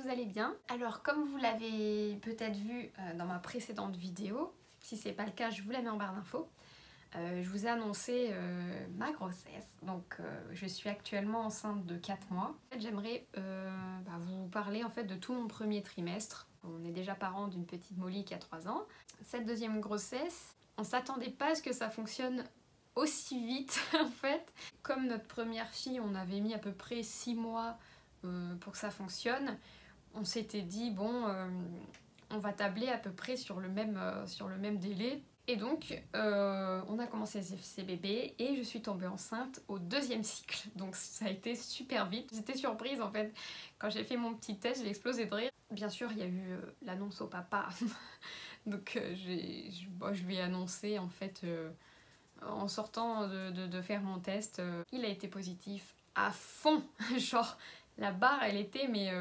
vous allez bien. Alors comme vous l'avez peut-être vu dans ma précédente vidéo, si c'est pas le cas je vous la mets en barre d'infos, je vous ai annoncé ma grossesse. Je suis actuellement enceinte de 4 mois. En fait, j'aimerais vous parler en fait de tout mon premier trimestre. On est déjà parents d'une petite Molly qui a 3 ans. Cette deuxième grossesse, on s'attendait pas à ce que ça fonctionne aussi vite en fait. Comme notre première fille, on avait mis à peu près 6 mois pour que ça fonctionne. On s'était dit bon, on va tabler à peu près sur le même délai. Et donc on a commencé ces bébés et je suis tombée enceinte au deuxième cycle. Donc ça a été super vite. J'étais surprise en fait. Quand j'ai fait mon petit test, j'ai explosé de rire. Bien sûr, il y a eu l'annonce au papa. Donc je lui ai annoncé en fait en sortant de faire mon test. Il a été positif à fond. Genre la barre elle était mais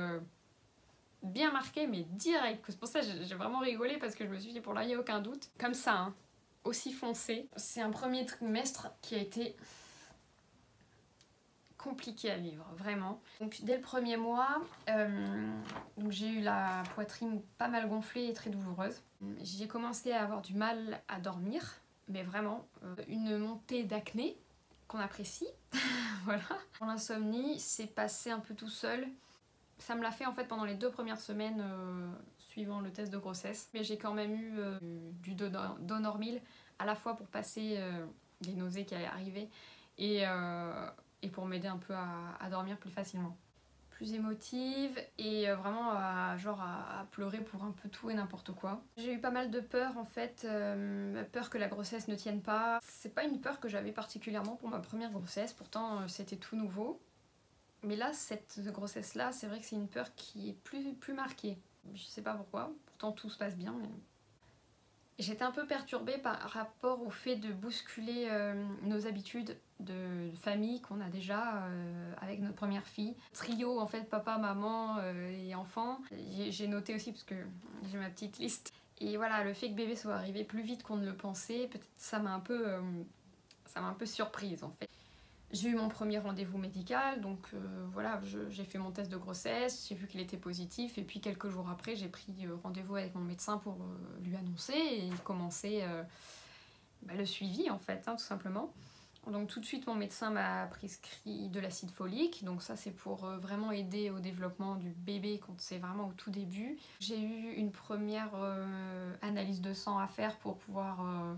bien marquée mais direct. C'est pour ça que j'ai vraiment rigolé parce que je me suis dit pour là il n'y a aucun doute. Comme ça, hein, aussi foncé. C'est un premier trimestre qui a été compliqué à vivre, vraiment. Donc dès le premier mois, j'ai eu la poitrine pas mal gonflée et très douloureuse. J'ai commencé à avoir du mal à dormir, mais vraiment une montée d'acné qu'on apprécie. Voilà. Pour l'insomnie, c'est passé un peu tout seul. Ça me l'a fait en fait pendant les 2 premières semaines suivant le test de grossesse. Mais j'ai quand même eu du Donormil à la fois pour passer les nausées qui allaient arriver et pour m'aider un peu à dormir plus facilement. Plus émotive et vraiment à pleurer pour un peu tout et n'importe quoi. J'ai eu pas mal de peur en fait, peur que la grossesse ne tienne pas. C'est pas une peur que j'avais particulièrement pour ma première grossesse, pourtant c'était tout nouveau. Mais là, cette grossesse-là, c'est vrai que c'est une peur qui est plus marquée. Je sais pas pourquoi, pourtant tout se passe bien. Mais... J'étais un peu perturbée par rapport au fait de bousculer nos habitudes de famille qu'on a déjà avec notre première fille. Trio en fait, papa, maman et enfant. J'ai noté aussi parce que j'ai ma petite liste. Et voilà, le fait que bébé soit arrivé plus vite qu'on ne le pensait, peut-être ça m'a un peu surprise en fait. J'ai eu mon premier rendez-vous médical, donc voilà, j'ai fait mon test de grossesse, j'ai vu qu'il était positif, et puis quelques jours après, j'ai pris rendez-vous avec mon médecin pour lui annoncer et commencer le suivi en fait, hein, tout simplement. Donc tout de suite, mon médecin m'a prescrit de l'acide folique, donc ça c'est pour vraiment aider au développement du bébé quand c'est vraiment au tout début. J'ai eu une première analyse de sang à faire pour pouvoir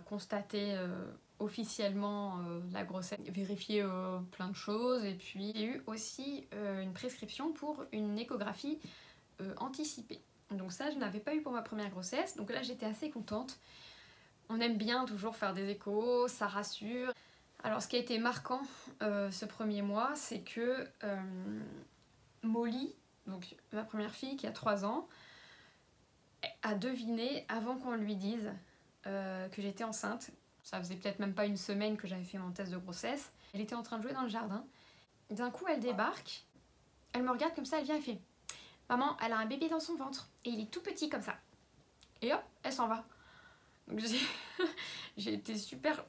constater officiellement la grossesse, vérifier plein de choses, et puis j'ai eu aussi une prescription pour une échographie anticipée. Donc ça je n'avais pas eu pour ma première grossesse, donc là j'étais assez contente. On aime bien toujours faire des échos, ça rassure. Alors ce qui a été marquant ce premier mois, c'est que Molly, donc ma première fille qui a 3 ans, a deviné avant qu'on lui dise que j'étais enceinte. Ça faisait peut-être même pas une semaine que j'avais fait mon test de grossesse. Elle était en train de jouer dans le jardin. D'un coup, elle débarque. Elle me regarde comme ça, elle vient et fait « Maman, elle a un bébé dans son ventre et il est tout petit comme ça. » Et hop, elle s'en va. Donc j'ai été super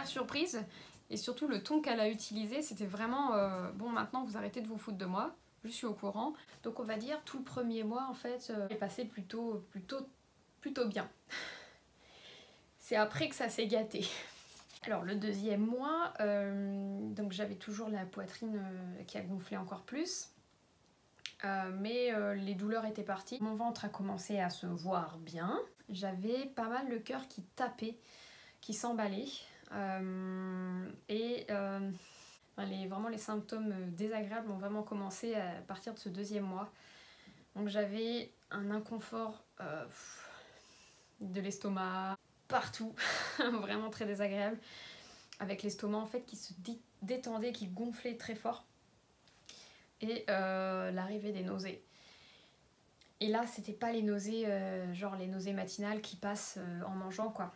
surprise. Et surtout, le ton qu'elle a utilisé, c'était vraiment bon, maintenant vous arrêtez de vous foutre de moi. Je suis au courant. Donc on va dire tout le premier mois, en fait, est passé plutôt bien. C'est après que ça s'est gâté. Alors le deuxième mois, donc j'avais toujours la poitrine qui a gonflé encore plus. Mais les douleurs étaient parties. Mon ventre a commencé à se voir bien. J'avais pas mal le cœur qui tapait, qui s'emballait. Vraiment les symptômes désagréables ont vraiment commencé à partir de ce deuxième mois. Donc j'avais un inconfort de l'estomac partout, vraiment très désagréable, avec l'estomac en fait qui se détendait, qui gonflait très fort, et l'arrivée des nausées. Et là c'était pas les nausées genre les nausées matinales qui passent en mangeant quoi.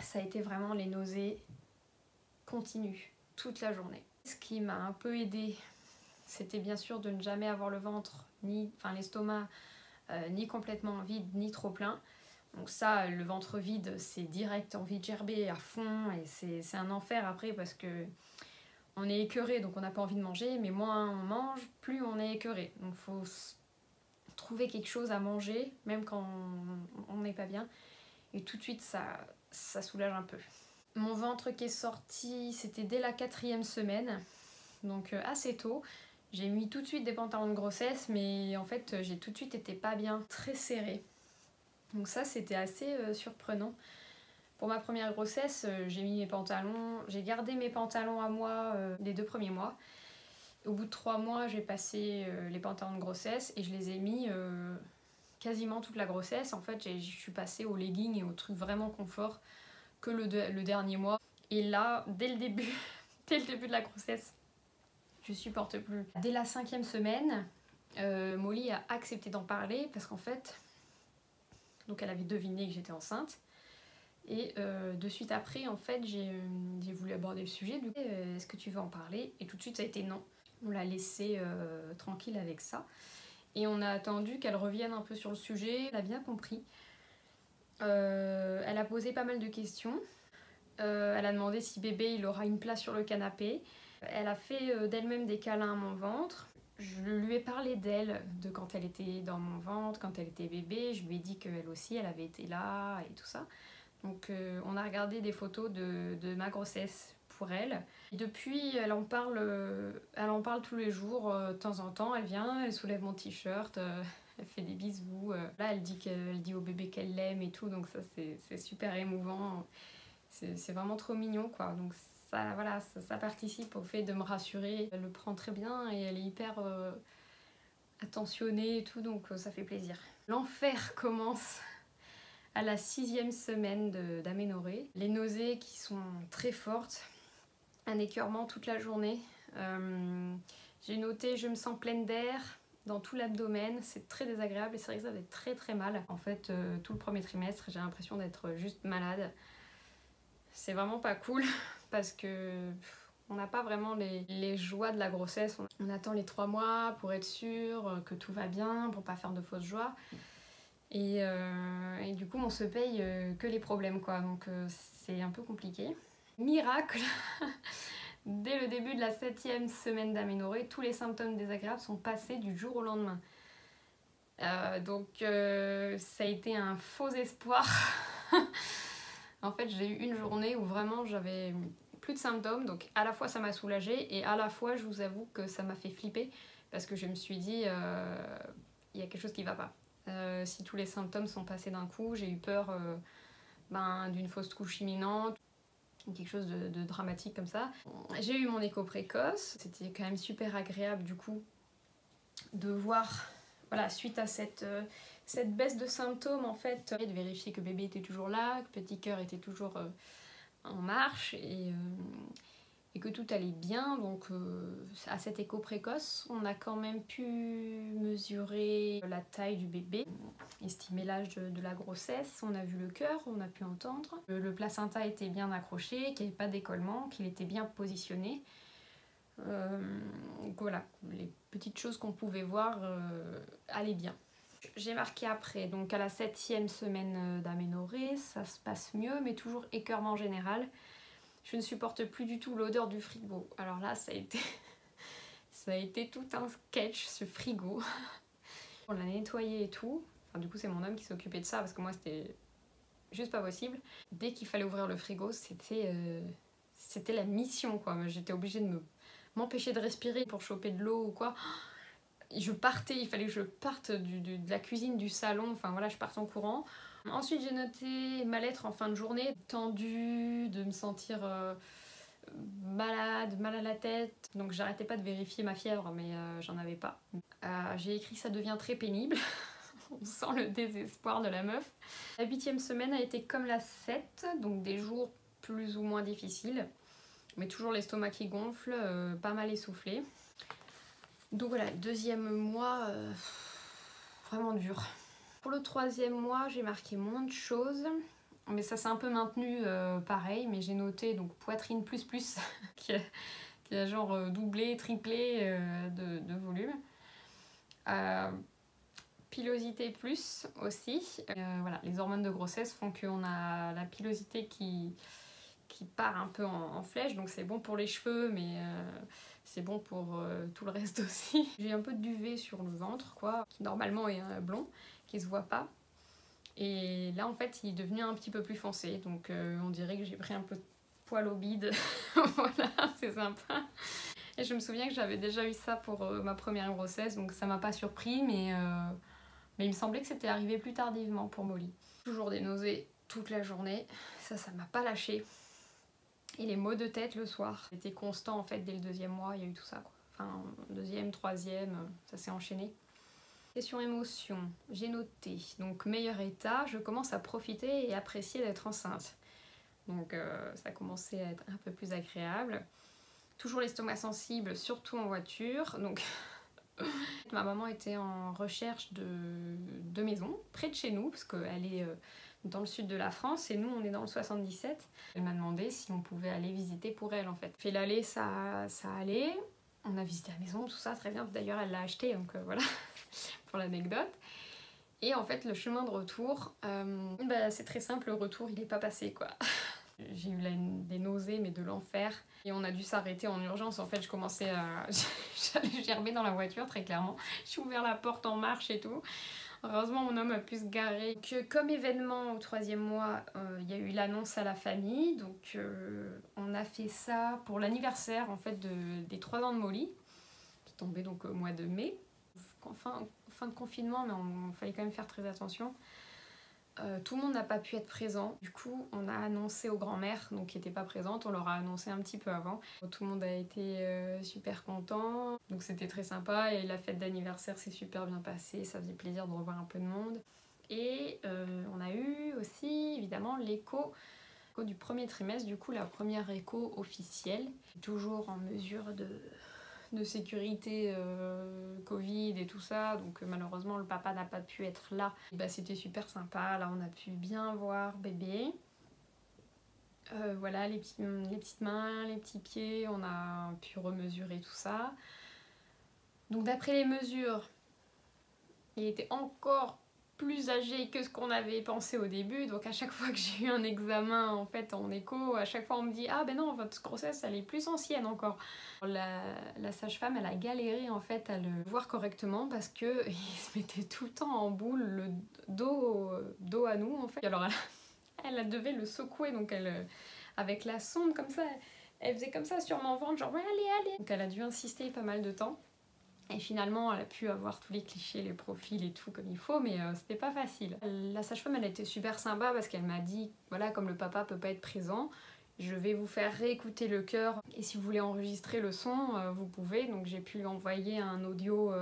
Ça a été vraiment les nausées continues toute la journée. Ce qui m'a un peu aidée, c'était bien sûr de ne jamais avoir le ventre, l'estomac ni complètement vide ni trop plein. Donc ça, le ventre vide, c'est direct envie de gerber à fond et c'est un enfer après parce que On est écœuré, donc on n'a pas envie de manger, mais moins on mange, plus on est écœuré. Donc il faut trouver quelque chose à manger, même quand on n'est pas bien. Et tout de suite, ça soulage un peu. Mon ventre qui est sorti, c'était dès la 4e semaine, donc assez tôt. J'ai mis tout de suite des pantalons de grossesse, mais en fait, j'ai tout de suite été pas bien, très serrée. Donc ça, c'était assez surprenant. Pour ma première grossesse, j'ai mis mes pantalons, j'ai gardé mes pantalons à moi les 2 premiers mois. Au bout de 3 mois, j'ai passé les pantalons de grossesse et je les ai mis quasiment toute la grossesse. En fait, je suis passée aux leggings et aux trucs vraiment confort que le dernier mois. Et là, dès le début de la grossesse, je supporte plus. Dès la 5e semaine, Molly a accepté d'en parler parce qu'en fait, donc elle avait deviné que j'étais enceinte. Et de suite après, en fait, j'ai voulu aborder le sujet. Du coup, est-ce que tu veux en parler? Et tout de suite, ça a été non. On l'a laissée tranquille avec ça. Et on a attendu qu'elle revienne un peu sur le sujet. Elle a bien compris. Elle a posé pas mal de questions. Elle a demandé si bébé il aura une place sur le canapé. Elle a fait d'elle-même des câlins à mon ventre. Je lui ai parlé d'elle, de quand elle était dans mon ventre, quand elle était bébé. Je lui ai dit qu'elle aussi, elle avait été là et tout ça. Donc on a regardé des photos de ma grossesse pour elle. Et depuis, elle en parle tous les jours, de temps en temps. Elle vient, elle soulève mon t-shirt, elle fait des bisous. Là, elle dit au bébé qu'elle l'aime et tout, donc ça c'est super émouvant. C'est vraiment trop mignon, quoi. Donc ça, voilà, ça participe au fait de me rassurer. Elle le prend très bien et elle est hyper attentionnée et tout, donc ça fait plaisir. L'enfer commence à la 6e semaine d'aménorrhée. Les nausées qui sont très fortes, un écœurement toute la journée. J'ai noté, je me sens pleine d'air dans tout l'abdomen, c'est très désagréable et c'est vrai que ça fait très très mal. En fait, tout le premier trimestre, j'ai l'impression d'être juste malade. C'est vraiment pas cool parce que on n'a pas vraiment les joies de la grossesse. On attend les 3 mois pour être sûr que tout va bien, pour pas faire de fausses joies. Et du coup, on se paye que les problèmes, quoi. Donc c'est un peu compliqué. Miracle, dès le début de la 7e semaine d'aménorrhée, tous les symptômes désagréables sont passés du jour au lendemain. Donc ça a été un faux espoir. En fait, j'ai eu une journée où vraiment j'avais plus de symptômes. Donc à la fois ça m'a soulagée et à la fois je vous avoue que ça m'a fait flipper parce que je me suis dit il y a quelque chose qui va pas. Si tous les symptômes sont passés d'un coup, j'ai eu peur d'une fausse couche imminente, quelque chose de dramatique comme ça. J'ai eu mon écho précoce, c'était quand même super agréable du coup de voir, voilà, suite à cette baisse de symptômes en fait, de vérifier que bébé était toujours là, que petit cœur était toujours en marche et que tout allait bien. Donc à cet écho précoce, on a quand même pu mesurer la taille du bébé, estimer l'âge de la grossesse, on a vu le cœur, on a pu entendre. Le placenta était bien accroché, qu'il n'y avait pas d'écollement, qu'il était bien positionné. Donc voilà, les petites choses qu'on pouvait voir allaient bien. J'ai marqué après, donc à la 7e semaine d'aménorrhée, ça se passe mieux, mais toujours écœurement général. Je ne supporte plus du tout l'odeur du frigo. Alors là, ça a été tout un sketch, ce frigo. On l'a nettoyé et tout. Enfin, du coup, c'est mon homme qui s'occupait de ça, parce que moi, c'était juste pas possible. Dès qu'il fallait ouvrir le frigo, c'était la mission, quoi. J'étais obligée de m'empêcher de respirer pour choper de l'eau ou quoi. Il fallait que je parte de la cuisine, du salon, enfin voilà, je parte en courant. Ensuite, j'ai noté mal-être en fin de journée, tendue, de me sentir malade, mal à la tête. Donc j'arrêtais pas de vérifier ma fièvre, mais j'en avais pas. J'ai écrit ça devient très pénible. On sent le désespoir de la meuf. La 8e semaine a été comme la 7, donc des jours plus ou moins difficiles, mais toujours l'estomac qui gonfle, pas mal essoufflé. Donc voilà, le 2e mois, vraiment dur. Pour le 3e mois, j'ai marqué moins de choses, mais ça s'est un peu maintenu pareil, mais j'ai noté donc poitrine plus plus, qui a genre doublé, triplé de volume. Pilosité plus aussi. Voilà, les hormones de grossesse font qu'on a la pilosité qui qui part un peu en flèche, donc c'est bon pour les cheveux, mais c'est bon pour tout le reste aussi. J'ai un peu de duvet sur le ventre, quoi, qui normalement est blond, qui se voit pas. Et là, en fait, il est devenu un petit peu plus foncé, donc on dirait que j'ai pris un peu de poil au bide. Voilà, c'est sympa. Et je me souviens que j'avais déjà eu ça pour ma première grossesse, donc ça m'a pas surpris, mais il me semblait que c'était arrivé plus tardivement pour Molly. Toujours des nausées toute la journée, ça m'a pas lâché. Et les maux de tête le soir, c'était constant en fait dès le 2e mois, il y a eu tout ça, quoi. Enfin, 2e, 3e, ça s'est enchaîné. Question émotion, j'ai noté, donc meilleur état, je commence à profiter et apprécier d'être enceinte. Donc ça a commencé à être un peu plus agréable. Toujours l'estomac sensible, surtout en voiture, donc ma maman était en recherche de maison près de chez nous, parce qu'elle est dans le sud de la France et nous on est dans le 77. Elle m'a demandé si on pouvait aller visiter pour elle en fait. Fait l'aller, ça allait. On a visité la maison, tout ça, très bien. D'ailleurs elle l'a acheté, donc voilà, pour l'anecdote. Et en fait le chemin de retour, c'est très simple, le retour il est pas passé quoi. J'ai eu des nausées mais de l'enfer. Et on a dû s'arrêter en urgence. En fait, je commençais à... J'allais gerber dans la voiture, très clairement. J'ai ouvert la porte en marche et tout. Heureusement, mon homme a pu se garer. Comme événement au 3e mois, il y a eu l'annonce à la famille. Donc, on a fait ça pour l'anniversaire en fait, des 3 ans de Molly, qui tombait donc au mois de mai. Fin de confinement, mais il fallait quand même faire très attention. Tout le monde n'a pas pu être présent, du coup on a annoncé aux grands-mères donc qui n'étaient pas présentes, on leur a annoncé un petit peu avant. Tout le monde a été super content, donc c'était très sympa et la fête d'anniversaire s'est super bien passée, ça faisait plaisir de revoir un peu de monde. Et on a eu aussi évidemment l'écho du 1er trimestre, du coup la première écho officielle, toujours en mesure de sécurité Covid et tout ça, donc malheureusement le papa n'a pas pu être là. C'était super sympa, là on a pu bien voir bébé. Voilà, les petites mains, les petits pieds, on a pu remesurer tout ça. Donc d'après les mesures, il était encore plus âgé que ce qu'on avait pensé au début, donc à chaque fois que j'ai eu un examen en fait en écho, à chaque fois on me dit ah ben non, votre grossesse elle est plus ancienne encore. La sage-femme elle a galéré en fait à le voir correctement parce que il se mettait tout le temps en boule, le dos à nous en fait. Alors elle devait le secouer, donc elle avec la sonde comme ça, elle faisait comme ça sur mon ventre genre allez. Donc elle a dû insister pas mal de temps. Et finalement, elle a pu avoir tous les clichés, les profils et tout comme il faut, mais c'était pas facile. La sage-femme, elle a été super sympa parce qu'elle m'a dit, voilà, comme le papa peut pas être présent, je vais vous faire réécouter le cœur. Et si vous voulez enregistrer le son, vous pouvez. Donc j'ai pu lui envoyer un audio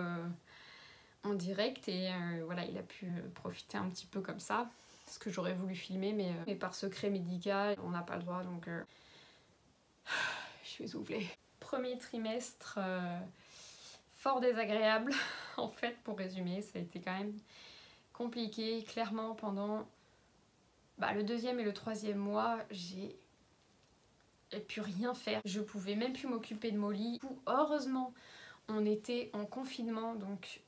en direct et voilà, il a pu profiter un petit peu comme ça. Ce que j'aurais voulu filmer, mais par secret médical, on n'a pas le droit, donc je suis essoufflée. 1er trimestre... fort désagréable en fait, pour résumer, ça a été quand même compliqué. Clairement pendant le 2e et le 3e mois, j'ai pu rien faire, je pouvais même plus m'occuper de Molly. Heureusement on était en confinement, donc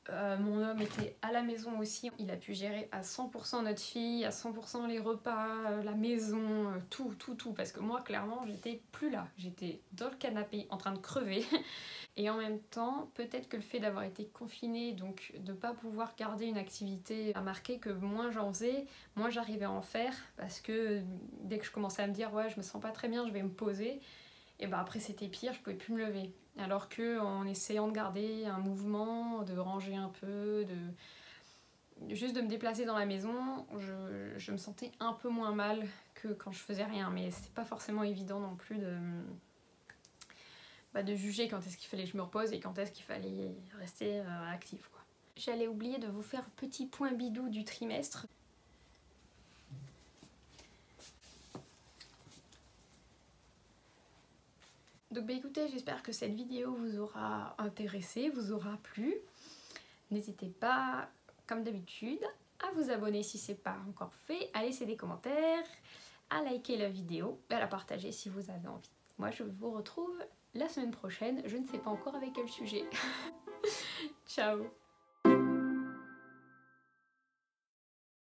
mon homme était à la maison aussi, il a pu gérer à 100% notre fille, à 100% les repas, la maison, tout, parce que moi clairement j'étais plus là, j'étais dans le canapé en train de crever. Et en même temps, peut-être que le fait d'avoir été confinée, donc de ne pas pouvoir garder une activité, a marqué que moins j'en faisais, moins j'arrivais à en faire, parce que dès que je commençais à me dire ouais je me sens pas très bien, je vais me poser, et après c'était pire, je pouvais plus me lever. Alors qu'en essayant de garder un mouvement, de ranger un peu, juste de me déplacer dans la maison, je me sentais un peu moins mal que quand je faisais rien, mais c'est pas forcément évident non plus de juger quand est-ce qu'il fallait que je me repose et quand est-ce qu'il fallait rester actif, quoi. J'allais oublier de vous faire petit point bidou du trimestre. Donc écoutez, j'espère que cette vidéo vous aura intéressé, vous aura plu. N'hésitez pas, comme d'habitude, à vous abonner si ce n'est pas encore fait, à laisser des commentaires, à liker la vidéo, à la partager si vous avez envie. Moi je vous retrouve la semaine prochaine, je ne sais pas encore avec quel sujet. Ciao!